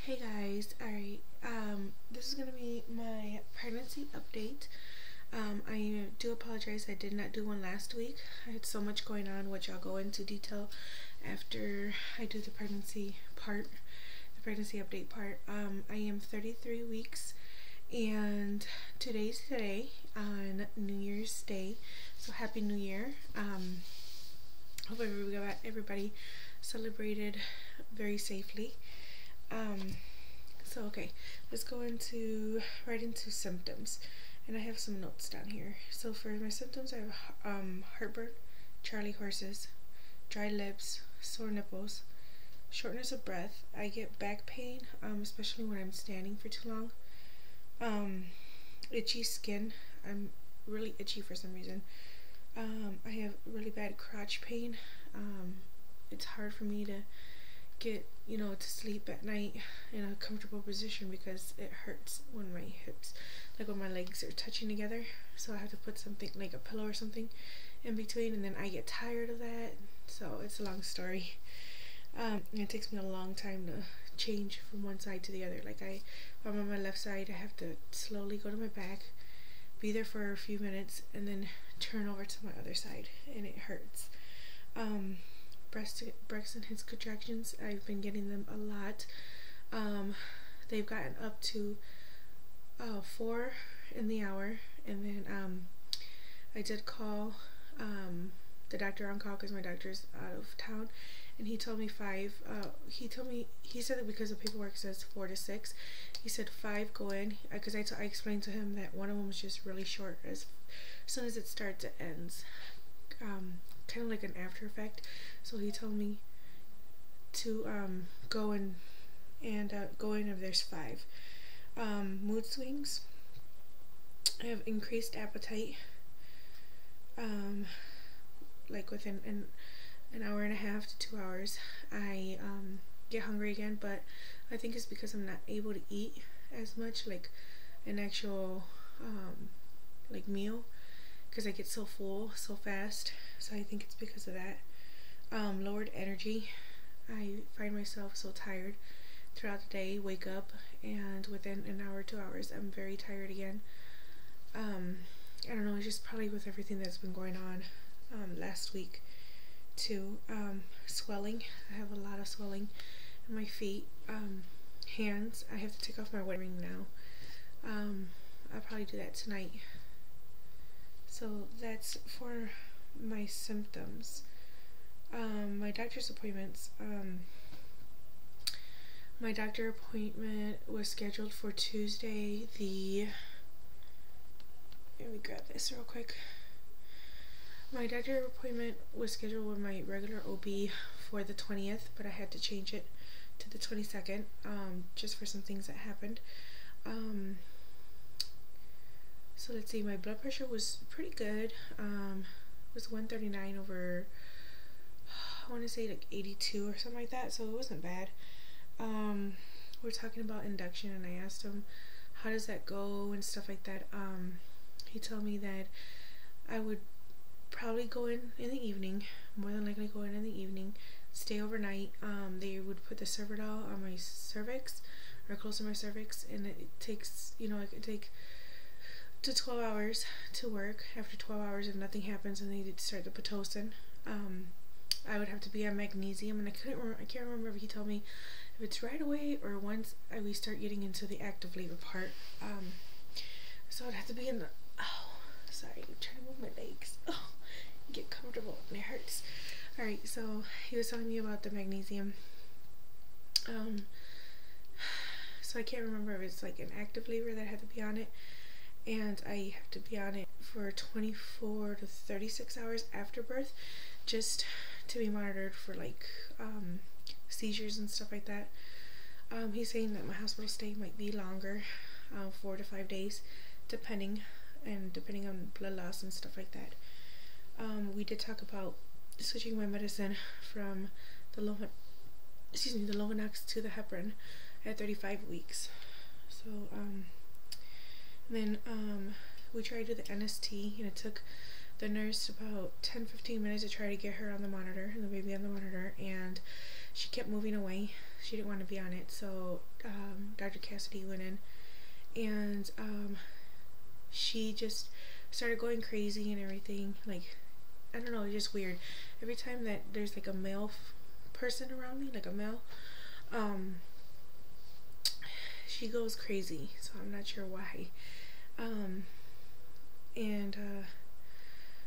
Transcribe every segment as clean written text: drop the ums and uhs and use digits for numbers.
Hey guys, alright, this is gonna be my pregnancy update. I do apologize, I did not do one last week. I had so much going on, which I'll go into detail after I do the pregnancy update part. I am 33 weeks, and today's today on New Year's Day, so Happy New Year. Hope everybody celebrated very safely. Okay, let's go right into symptoms, and I have some notes down here. So for my symptoms, I have heartburn, Charlie horses, dry lips, sore nipples, shortness of breath. I get back pain, especially when I'm standing for too long. Itchy skin. I'm really itchy for some reason. I have really bad crotch pain. It's hard for me to get to sleep at night in a comfortable position because it hurts when my hips, like when my legs are touching together, so I have to put something like a pillow or something in between, and then I get tired of that, so it's a long story. It takes me a long time to change from one side to the other. Like if I'm on my left side, I have to slowly go to my back, be there for a few minutes, and then turn over to my other side, and it hurts. Braxton Hicks contractions, I've been getting them a lot. They've gotten up to 4 in the hour, and then I did call the doctor on call because my doctor's out of town, and he told me 5. He said that because the paperwork says 4 to 6, he said 5 go in, because I explained to him that one of them was just really short. As soon as it starts, it ends. Kind of like an after effect. So he told me to go in if there's 5. Mood swings. I have increased appetite. Like within an hour and a half to 2 hours, I get hungry again, but I think it's because I'm not able to eat as much, like an actual like meal, because I get so full so fast. So I think it's because of that. Lowered energy. I find myself so tired throughout the day, wake up, and within an hour, 2 hours, I'm very tired again. I don't know, it's just probably with everything that's been going on last week too. Swelling. I have a lot of swelling in my feet. Hands. I have to take off my wedding ring now. I'll probably do that tonight. So that's for my symptoms. My doctor's appointments. My doctor appointment was scheduled for Tuesday let me grab this real quick. My doctor appointment was scheduled with my regular OB for the 20th, but I had to change it to the 22nd, just for some things that happened. So let's see, my blood pressure was pretty good. It was 139 over, I want to say like 82 or something like that, so it wasn't bad. We're talking about induction, and I asked him how does that go and stuff like that. He told me that I would probably go in the evening, more than likely go in the evening, stay overnight. They would put the Cervidil on my cervix, or close to my cervix, and it takes, it could take to 12 hours to work. After 12 hours, if nothing happens, and they start the Pitocin, I would have to be on magnesium, and I can't remember if he told me if it's right away or once we start getting into the active labor part. So I'd have to be in the, sorry, I'm trying to move my legs, get comfortable, and it hurts. Alright, so he was telling me about the magnesium. So I can't remember if it's like an active labor that I had to be on it, and I have to be on it for 24 to 36 hours after birth, just to be monitored for like seizures and stuff like that. He's saying that my hospital stay might be longer, 4 to 5 days, depending on blood loss and stuff like that. We did talk about switching my medicine from the Lovenox to the heparin at 35 weeks. So then we tried to do the NST, and it took the nurse about 10-15 minutes to try to get her on the monitor, and the baby on the monitor, and she kept moving away. she didn't want to be on it, so Dr. Cassidy went in, and she just started going crazy and everything. Like, I don't know, it's just weird. Every time that there's like a male person around me, like a male, she goes crazy, so I'm not sure why.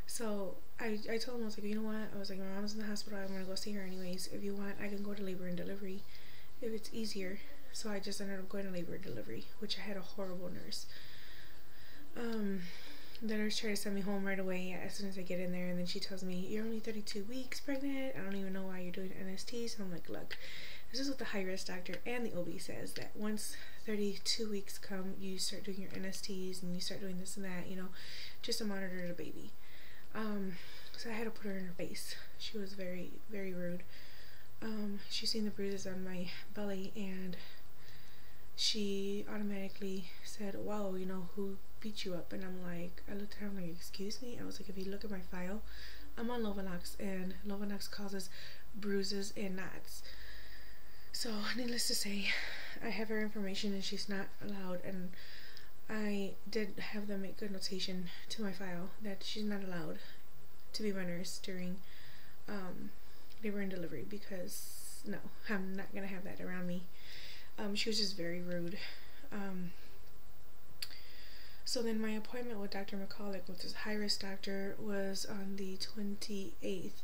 So I told him, I was like, you know what, I was like, my mom's in the hospital, I'm gonna go see her anyways. If you want, I can go to labor and delivery if it's easier. So I just ended up going to labor and delivery, which I had a horrible nurse. The nurse tried to send me home right away as soon as I get in there, and then she tells me, you're only 32 weeks pregnant, I don't even know why you're doing NST. So I'm like, look, this is what the high-risk doctor and the OB says, that once 32 weeks come, you start doing your NSTs and you start doing this and that, you know, just to monitor the baby. So I had to put her in her face. She was very, very rude. She seen the bruises on my belly, and she automatically said, wow, you know, who beat you up? And I'm like, I looked at her, I'm like, excuse me? I was like, if you look at my file, I'm on Lovenox, and Lovenox causes bruises and knots. So needless to say, I have her information and she's not allowed, and I did have them make a notation to my file that she's not allowed to be my nurse during labor and delivery, because no, I'm not gonna have that around me. She was just very rude. So then my appointment with Dr. McCulloch, with this high-risk doctor, was on the 28th,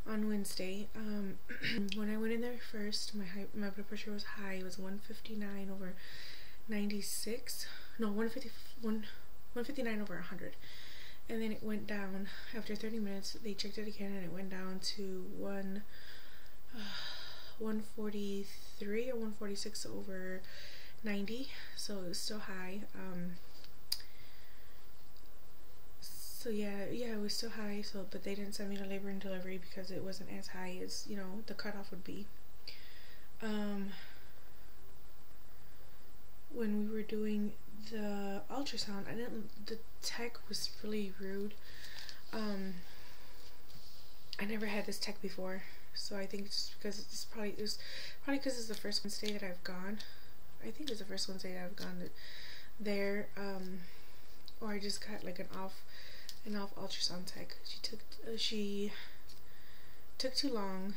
on Wednesday. When I went in there first, my blood pressure was high. It was 159 over 96. No, 159 over 100. And then it went down after 30 minutes. They checked it again, and it went down to 143 or 146 over 90. So it was still high. So yeah, it was still high. So, but they didn't send me to labor and delivery because it wasn't as high as, you know, the cutoff would be. When we were doing the ultrasound, the tech was really rude. I never had this tech before, so I think it's because it's probably because it's the first Wednesday that I've gone. I think it's the first Wednesday that I've gone there, or I just got like an off ultrasound tech. She took too long.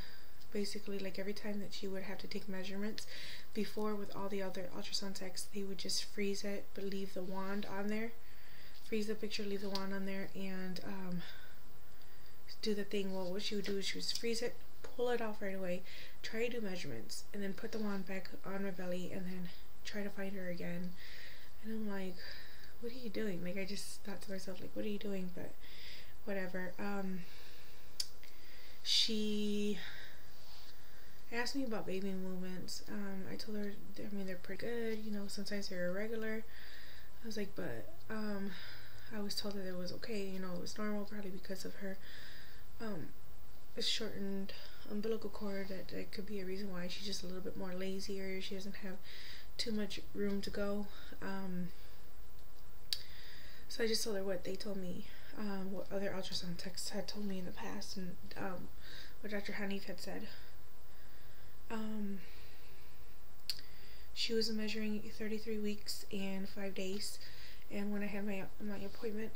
Basically, like every time that she would have to take measurements, before with all the other ultrasound techs, they would just freeze it but leave the wand on there, freeze the picture, leave the wand on there, and do the thing. Well, what she would do is she would freeze it, pull it off right away, try to do measurements, and then put the wand back on my belly, and then try to find her again. And I'm like, what are you doing? Like, I just thought to myself, like, what are you doing? But whatever. She asked me about baby movements. I told her, I mean, they're pretty good, you know, sometimes they're irregular. I was like, but I was told that it was okay, you know, it was normal, probably because of her shortened umbilical cord, that could be a reason why she's just a little bit more lazy, or she doesn't have too much room to go. So I just told her what they told me, what other ultrasound techs had told me in the past, and what Dr. Hanif had said. She was measuring 33 weeks and 5 days, and when I had my appointment,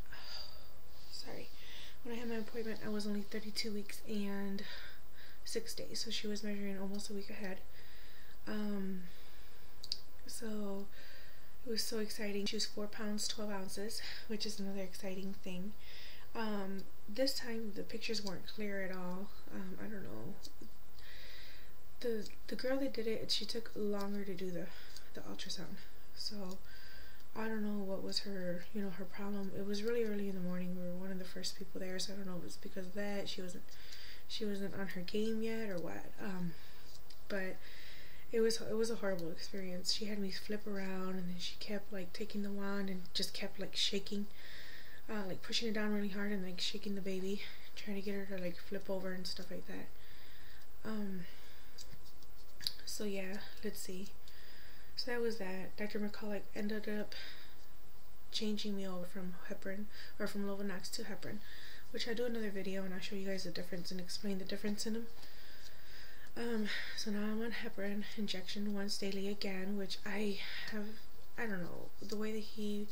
when I had my appointment, I was only 32 weeks and 6 days, so she was measuring almost a week ahead. So it was so exciting. She was 4 pounds 12 ounces, which is another exciting thing. This time the pictures weren't clear at all. I don't know. The girl that did it, she took longer to do the ultrasound. So I don't know what was her, you know, her problem. It was really early in the morning. We were one of the first people there, so I don't know if it was because of that. She wasn't on her game yet or what. But it was a horrible experience. She had me flip around, and then she kept like taking the wand and just kept like shaking, like pushing it down really hard and like shaking the baby, trying to get her to like flip over and stuff like that. So yeah, let's see. So that was that. Dr. McCulloch ended up changing me over from heparin, or from Lovenox to heparin, which I'll do another video and I'll show you guys the difference and explain the difference in them. So now I'm on heparin injection once daily again, which I don't know, the way that he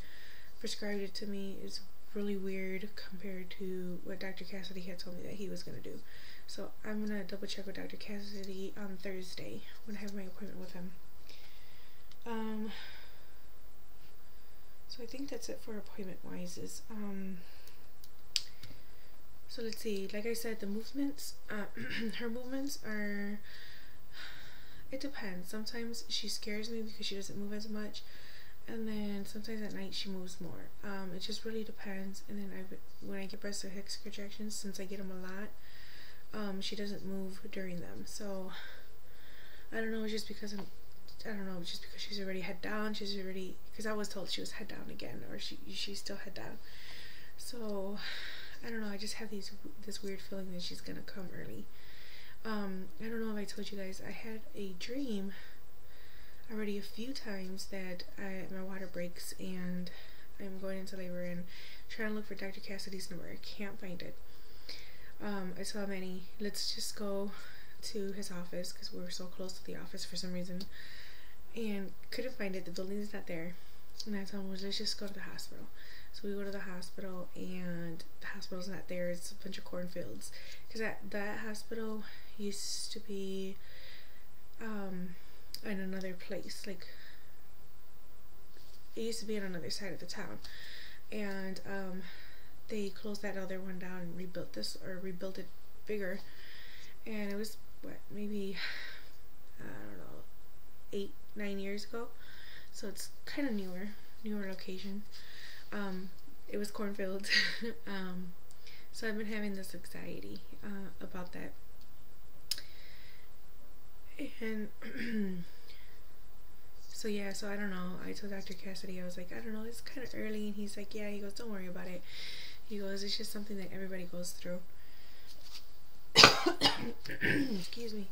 prescribed it to me is really weird compared to what Dr. Cassidy had told me that he was going to do. So I'm going to double check with Dr. Cassidy on Thursday when I have my appointment with him. So I think that's it for appointment wise. So let's see, like I said, the movements, her movements are, it depends. Sometimes she scares me because she doesn't move as much, and then sometimes at night she moves more. It just really depends. And then when I get breast or hips contractions, since I get them a lot, she doesn't move during them. So I don't know, it's just because just because she's already head down. Because I was told she was head down again, or she's still head down. So I don't know, I just have this weird feeling that she's gonna come early. I don't know if I told you guys, I had a dream already a few times that my water breaks and I'm going into labor and trying to look for Dr. Cassidy's number. I can't find it. I saw Manny, let's just go to his office because we were so close to the office for some reason, and couldn't find it. The building's not there. And I told him, let's just go to the hospital. So we go to the hospital and the hospital's not there. It's a bunch of cornfields. Because that hospital used to be in another place. Like, it used to be on another side of the town. And they closed that other one down and rebuilt it bigger. And it was, what, maybe, I don't know, 8-9 years ago. So it's kind of newer location. It was cornfields. So I've been having this anxiety about that. And so yeah, so I don't know. I told Dr. Cassidy, I was like, I don't know, it's kind of early. And he's like, yeah, he goes, don't worry about it. He goes, it's just something that everybody goes through. Excuse me.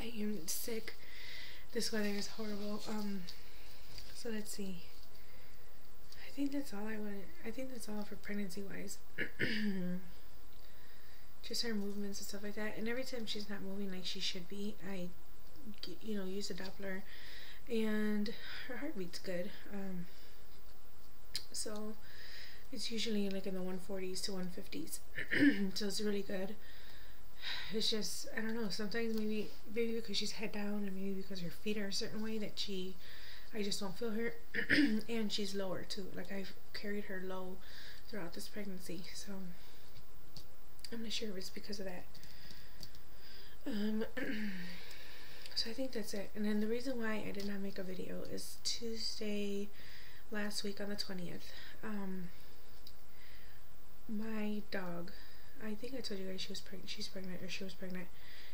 I am sick. This weather is horrible. So let's see. I think that's all I want. I think that's all for pregnancy wise. Just her movements and stuff like that. And every time she's not moving like she should be, I, use the Doppler, and her heartbeat's good. So it's usually like in the 140s to 150s. So it's really good. It's just, I don't know, sometimes maybe because she's head down, and maybe because her feet are a certain way that I just don't feel her. And she's lower too. Like, I've carried her low throughout this pregnancy, so I'm not sure if it's because of that. So I think that's it. And then the reason why I did not make a video is Tuesday last week on the 20th. My dog, I think I told you guys she was pregnant. She was pregnant.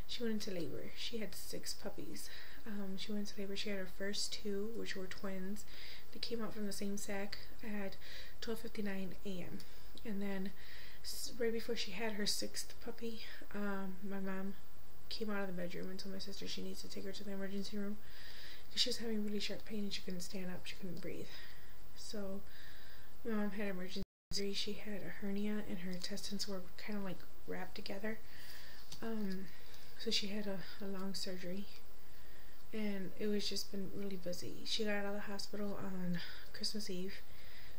She went into labor. She had 6 puppies. She went into labor. She had her first 2, which were twins. They came out from the same sac at 12:59 a.m. And then right before she had her 6th puppy, my mom came out of the bedroom and told my sister she needs to take her to the emergency room because she was having really sharp pain and she couldn't stand up. She couldn't breathe. So my mom had emergency. She had a hernia and her intestines were kind of like wrapped together. So she had a long surgery, and it was just been really busy. She got out of the hospital on Christmas Eve,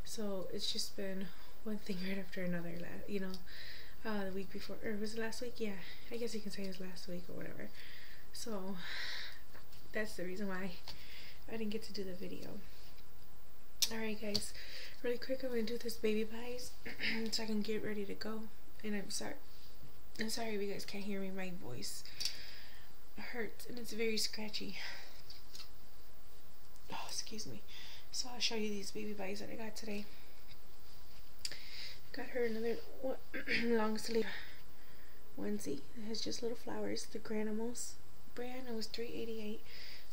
so it's just been one thing right after another. The week before, or was it last week? Yeah, I guess you can say it was last week or whatever. So that's the reason why I didn't get to do the video. Alright guys, really quick, I'm going to do this baby buys so I can get ready to go. And I'm sorry if you guys can't hear me, my voice hurts and it's very scratchy. Oh, excuse me. So I'll show you these baby buys that I got today. Got her another long sleeve onesie. It has just little flowers. The Granimals brand. It was $3.88.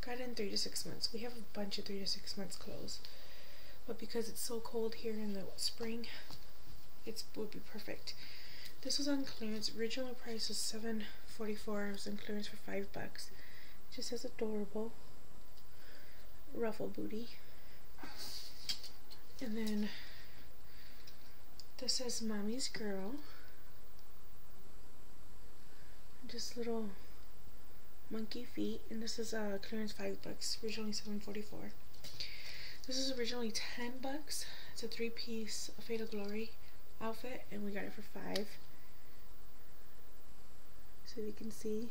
Got it in 3 to 6 months. We have a bunch of 3 to 6 months clothes, but because it's so cold here in the spring, it would be perfect. This was on clearance. Original price was $7.44. It was on clearance for $5. Just has adorable ruffle booty. And then this says Mommy's Girl. Just little monkey feet, and this is clearance $5, originally $7.44. This is originally $10. It's a 3-piece Fatal Glory outfit, and we got it for $5. So you can see.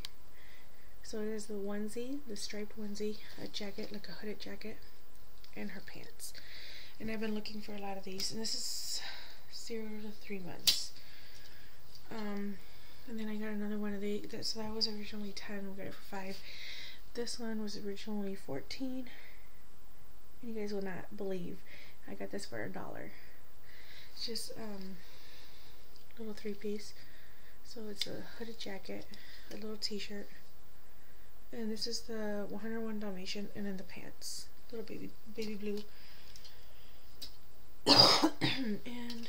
So it is the onesie, the striped onesie, a jacket, like a hooded jacket, and her pants. And I've been looking for a lot of these, and this is 0 to 3 months. And then I got another one of these. So that was originally 10. We got it for 5. This one was originally 14. And you guys will not believe I got this for $1. It's just little 3-piece. So it's a hooded jacket, a little t-shirt, and this is the 101 Dalmatian, and then the pants, little baby blue. And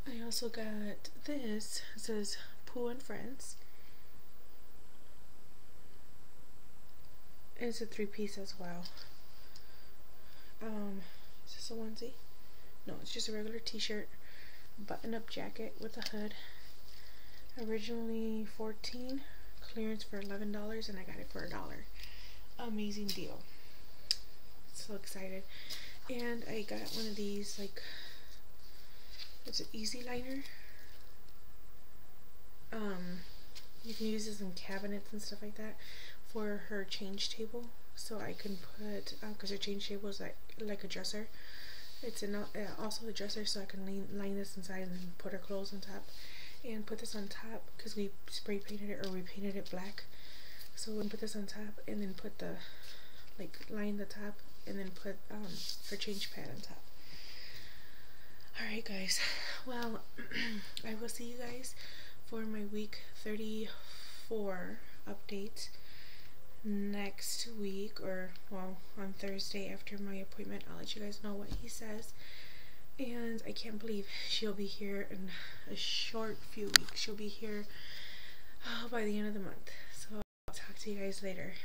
I also got this. It says Pooh and Friends. It's a 3-piece as well. Is this a onesie? No, it's just a regular t-shirt, button-up jacket with a hood. Originally 14, clearance for $11, and I got it for $1. Amazing deal. So excited. And I got one of these, like, it's an easy liner. You can use this in cabinets and stuff like that for her change table. So I can put, because her change table is like a dresser. It's also a dresser, so I can line this inside and then put her clothes on top. And put this on top, because we spray painted it, or we painted it black. So we can put this on top, and then put the, like, line the top, and then put her change pad on top. Alright guys, well, I will see you guys for my week 34 update next week, or, well, on Thursday after my appointment. I'll let you guys know what he says. And I can't believe she'll be here in a short few weeks. She'll be here by the end of the month. So I'll talk to you guys later.